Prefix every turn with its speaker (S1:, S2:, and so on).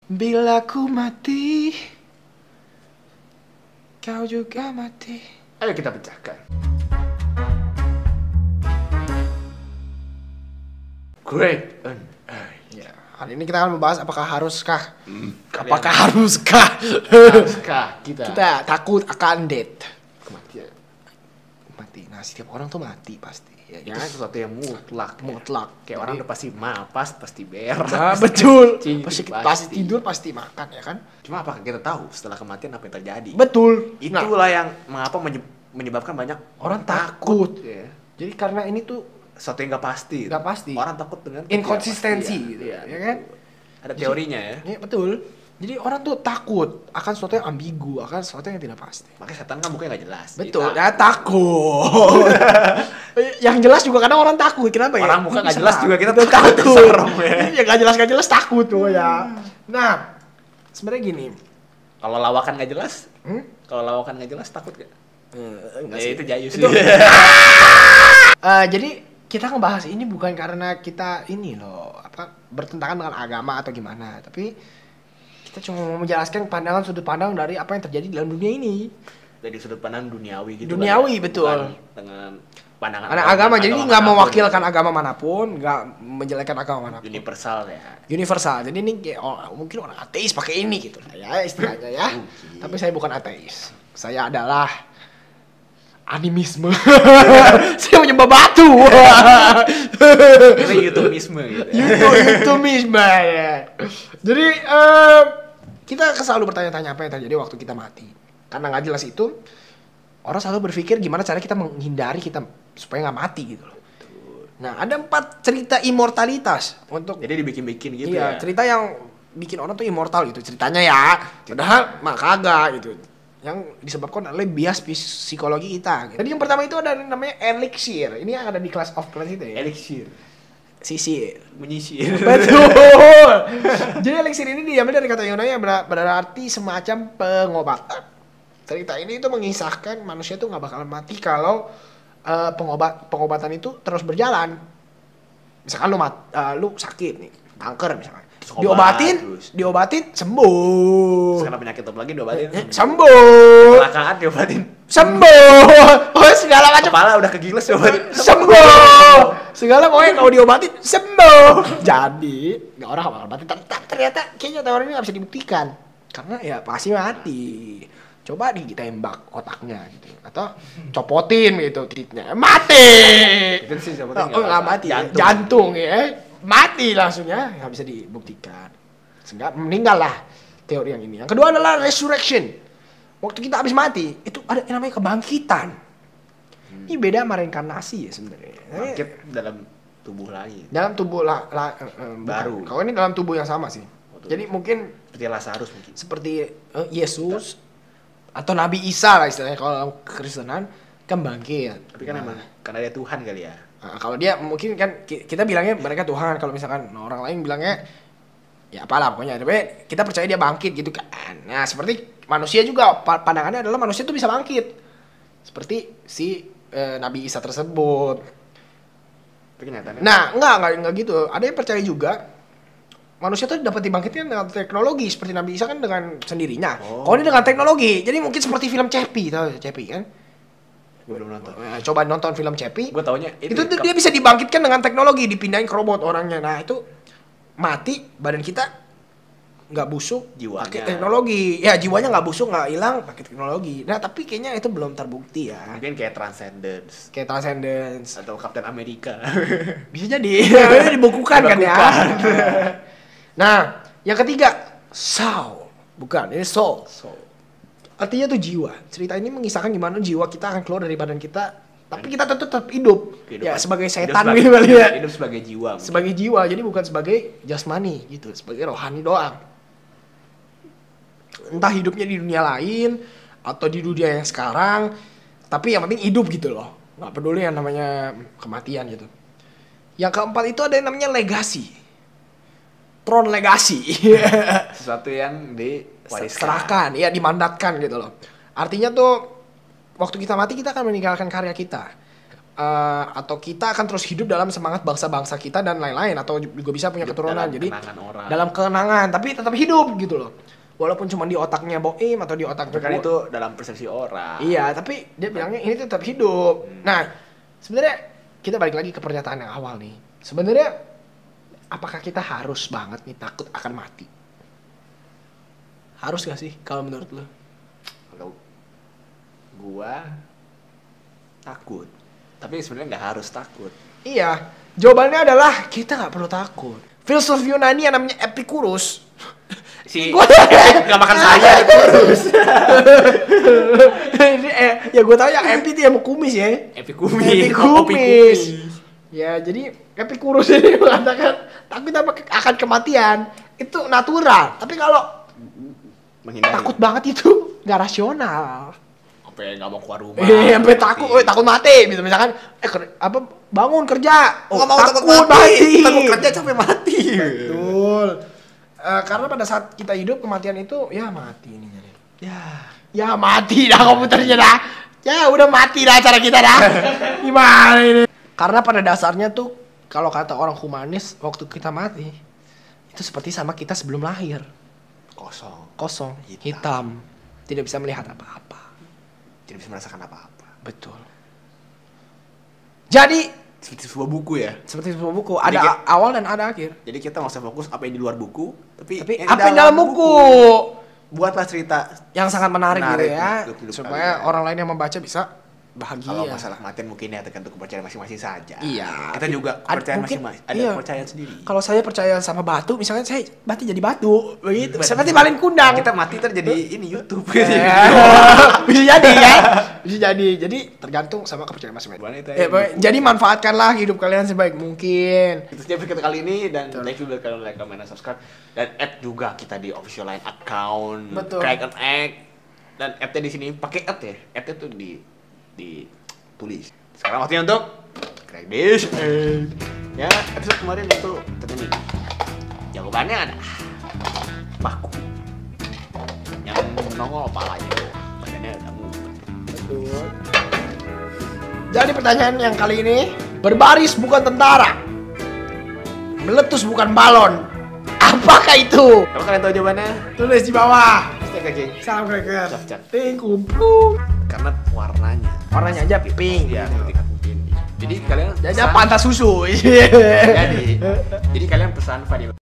S1: Bila ku mati, kau juga mati. Ayo kita pecahkan. Great. Ya, hari ini kita akan membahas apakah haruskah kita takut akan death, kematian. Mati. Nah, setiap orang tuh mati pasti.
S2: Ya kan sesuatu yang mutlak.
S1: Kayak
S2: Orang udah pasti mapas, pasti berak.
S1: Nah, betul.
S2: Pasti
S1: Tidur pasti makan ya kan.
S2: Cuma apakah kita tahu setelah kematian apa yang terjadi?
S1: Betul.
S2: Itulah yang mengapa menyebabkan banyak
S1: orang takut.
S2: Ya.
S1: Jadi karena ini tuh
S2: Sesuatu yang nggak pasti.
S1: nggak pasti.
S2: Orang takut dengan
S1: inkonsistensi
S2: ketidakpastian.
S1: gitu ya kan.
S2: Ada teorinya ya.
S1: Iya betul. Jadi orang tuh takut akan sesuatu yang ambigu, akan sesuatu yang tidak pasti.
S2: Makanya setan kan mukanya nggak jelas.
S1: Betul. Ya takut. Yang jelas juga kadang orang takut. Kenapa ya?
S2: Orang muka nggak jelas juga kita
S1: takut.
S2: Serem ya.
S1: Ya nggak jelas takut tuh ya. Nah, sebenarnya gini.
S2: Kalau lawakan nggak jelas, takut gak?
S1: Enggak
S2: Ya,
S1: sih.
S2: itu jayu sih.
S1: Jadi kita ngebahas ini bukan karena kita ini loh bertentangan dengan agama atau gimana, tapi kita cuma mau menjelaskan sudut pandang dari apa yang terjadi dalam dunia ini.
S2: Dari sudut pandang duniawi gitu.
S1: Duniawi,
S2: kan?
S1: betul.
S2: Bukan dengan pandangan
S1: Agama jadi nggak
S2: manapun.
S1: mewakilkan agama manapun, nggak menjelekkan agama manapun.
S2: Universal ya.
S1: Universal. Jadi ini kayak mungkin orang ateis pakai ini gitu lah ya istilahnya ya. Tapi saya bukan ateis. Saya adalah animisme. Saya menyembah batu.
S2: Itu YouTubeisme gitu.
S1: YouTubeisme ya. Jadi kita selalu bertanya-tanya apa yang terjadi waktu kita mati. Karena nggak jelas itu, orang selalu berpikir gimana cara kita menghindari kita supaya nggak mati gitu loh. Nah, ada 4 cerita immortalitas untuk.
S2: Jadi dibikin-bikin gitu
S1: Iya,
S2: ya.
S1: cerita yang bikin orang tuh immortal gitu ceritanya ya. Padahal mah kagak gitu. Yang disebabkan oleh bias psikologi kita. Gitu. Jadi yang pertama itu ada namanya elixir. Ini yang ada di Clash of Clans itu ya.
S2: Elixir.
S1: Sisir.
S2: Menyisir.
S1: Betul. Jadi elixir ini diambil dari kata Yunani yang berarti semacam pengobatan. Cerita ini itu mengisahkan manusia tuh nggak bakalan mati kalau pengobatan itu terus berjalan. Misalkan lu sakit nih, kanker misalkan. Diobatin sembuh.
S2: Sekarang penyakit apa lagi diobatin?
S1: Sembuh.
S2: Kecelakaan diobatin.
S1: Sembuh. Oh, segala macam.
S2: Kepala udah kegiles diobatin.
S1: Sembuh. Segala pokoknya kalau diobatin sembuh. Jadi nggak orang bakal mati. Ternyata kayaknya teori ini nggak bisa dibuktikan karena ya pasti mati. Coba ditembak otaknya gitu atau copotin gitu titiknya mati.
S2: Itu sih copotin
S1: Nggak mati. Jantung ya. Mati langsung ya, nggak bisa dibuktikan. Sehingga meninggal lah teori yang ini. Yang kedua adalah resurrection. Waktu kita habis mati, itu ada yang namanya kebangkitan. Ini beda sama reinkarnasi ya sebenarnya.
S2: Bangkit dalam tubuh lagi.
S1: Dalam tubuh
S2: baru.
S1: Kalau ini dalam tubuh yang sama sih. Jadi mungkin
S2: seperti Lazarus mungkin.
S1: seperti Yesus atau Nabi Isa lah istilahnya kalau Kristenan kan bangkit.
S2: Tapi kan emang karena dia Tuhan kali ya.
S1: Nah, kalau dia mungkin kan kita bilangnya mereka Tuhan, kalau misalkan orang lain bilangnya ya apalah pokoknya, tapi kita percaya dia bangkit gitu kan. Nah seperti manusia juga pandangannya adalah manusia tuh bisa bangkit seperti si Nabi Isa tersebut.
S2: Tapi kenyataannya.
S1: Nah enggak gitu. Ada yang percaya juga manusia tuh dapat dibangkitkan dengan teknologi seperti Nabi Isa kan dengan sendirinya. Kalau ini dengan teknologi, jadi mungkin seperti film Cepi, tahu Cepi kan?
S2: Gue belum nonton.
S1: Coba nonton film Cepi.
S2: Gue taunya
S1: itu dia bisa dibangkitkan dengan teknologi, dipindahin ke robot orangnya. Nah itu mati, badan kita nggak busuk,
S2: jiwanya
S1: pakai teknologi. Ya jiwanya nggak busuk, nggak hilang, pakai teknologi. Nah tapi kayaknya itu belum terbukti ya.
S2: Mungkin kayak Transcendence. Atau Captain America.
S1: Bisa jadi. Itu dibukukan kan ya. Nah yang ketiga soul, bukan ini soul. Artinya tuh jiwa. Cerita ini mengisahkan gimana jiwa kita akan keluar dari badan kita, tapi kita tetap hidup. Ya sebagai setan gitu kali ya.
S2: Hidup sebagai jiwa. Mungkin.
S1: Sebagai jiwa, jadi bukan sebagai jasmani gitu, sebagai rohani doang. Entah hidupnya di dunia lain atau di dunia yang sekarang, tapi yang penting hidup gitu loh. Nggak peduli yang namanya kematian gitu. Yang keempat itu ada yang namanya legasi. Tron legasi.
S2: Sesuatu yang
S1: serahkan, ya dimandatkan gitu loh. Artinya tuh waktu kita mati kita akan meninggalkan karya kita. atau kita akan terus hidup dalam semangat bangsa-bangsa kita dan lain-lain, atau juga bisa punya keturunan. Jadi dalam kenangan tapi tetap hidup gitu loh. Walaupun cuma di otaknya Boim atau di otaknya
S2: kan itu dalam persepsi orang.
S1: Iya, tapi dia bilangnya ini tetap hidup. Nah, sebenarnya kita balik lagi ke pernyataan yang awal nih. Sebenarnya apakah kita harus banget nih takut akan mati? Harus gak sih kalau menurut lo?
S2: Kalau gua takut, tapi sebenarnya nggak harus takut.
S1: Iya, jawabannya adalah kita nggak perlu takut. Filsuf Yunani yang namanya Epicurus,
S2: nggak makan saya Epicurus.
S1: Ini ya gue tahu yang Epi itu yang mau kumis ya.
S2: Epikumis.
S1: Ya, jadi Epicurus ini mengatakan takut akan kematian itu natural, tapi kalau
S2: menghindari.
S1: Takut banget itu nggak rasional.
S2: Sampai nggak mau keluar rumah.
S1: Sampai takut mati. Misalkan bangun kerja.
S2: Nggak mau takut mati. Takut kerja sampai mati.
S1: Betul. Karena pada saat kita hidup kematian itu ya mati ini. Ya mati dah komputernya dah. Ya udah mati dah cara kita dah. Gimana ini? Karena pada dasarnya tuh kalau kata orang humanis waktu kita mati itu seperti sama kita sebelum lahir. Kosong, hitam, tidak bisa melihat apa-apa,
S2: tidak bisa merasakan apa-apa.
S1: Betul. Jadi
S2: seperti sebuah buku ya.
S1: Seperti sebuah buku, ada awal dan ada akhir.
S2: Jadi kita nggak usah fokus apa yang di luar buku, tapi
S1: apa yang dalam buku.
S2: Buatlah cerita
S1: yang sangat menarik gitu ya, supaya orang lain yang membaca bisa bahagia.
S2: Kalau masalah kematian mungkin ya tergantung kepercayaan masing-masing saja.
S1: Iya.
S2: Kita juga kepercayaan masing-masing. Ada kepercayaan sendiri.
S1: Kalau saya percaya sama batu, misalnya saya mati jadi batu, begitu. Seperti Balin Kundang.
S2: Kita mati terjadi ini YouTube.
S1: Bisa jadi ya. Bisa jadi. Jadi tergantung sama kepercayaan masing-masing. Jadi manfaatkanlah hidup kalian sebaik mungkin.
S2: Itu saja video kali ini, dan thank you buat kalian like, comment, dan subscribe. Dan add juga kita di official line account.
S1: Betul.
S2: Crack and Egg. Dan add-nya di sini pakai add ya. Add-nya tuh ditulis. Sekarang waktunya untuk Crack this egg. Ya, episode kemarin itu terjadi. Jawabannya ada paku. Yang nongol palanya itu badannya ada muka.
S1: Betul. Jadi pertanyaan yang kali ini, berbaris bukan tentara, meletus bukan balon. Apakah itu?
S2: Kalau kalian tahu jawabannya,
S1: tulis di bawah.
S2: Salam
S1: Cracker.
S2: Ting
S1: kumpul.
S2: Karena warnanya
S1: aja pink.
S2: Iya, tingkat pink. Jadi kalian
S1: pantas susu.
S2: jadi kalian pesan Fadil